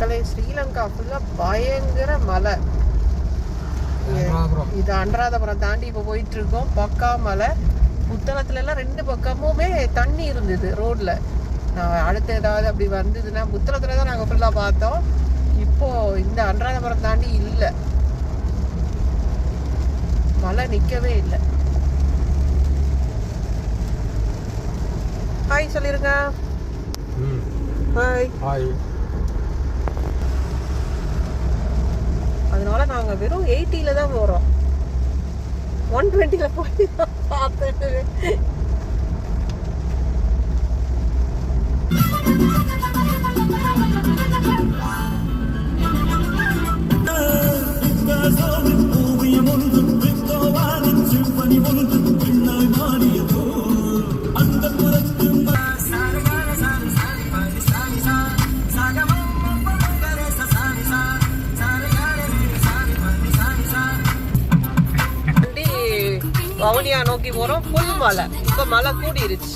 மக்களே, ஸ்ரீலங்கா ஃபுல்லா பயங்கர மழை. இது அனுராதபுரம் தாண்டி இப்போ போயிட்டு இருக்கோம். பக்கா மழை. புத்தளத்துல எல்லாம் 2 பக்கமுமே தண்ணி இருந்தது ரோட்ல. அடுத்து ஏதாவது அப்படி வந்ததுன்னா புத்தளத்துல தான் நாங்கள் ஃபுல்லா பார்த்தோம். இப்போ இந்த அனுராதபுரம் தாண்டி இல்லை, மழை நிற்கவே இல்லை. ஹாய் சொல்லிருங்க. Hi hi. அதனால நாங்க வெறும் 80ல தான் போறோம். 120ல போய் பார்த்தேன். வவுனியா நோக்கி போறோம். ஃபுல் மழை. இப்ப மழை கூடிருச்சு.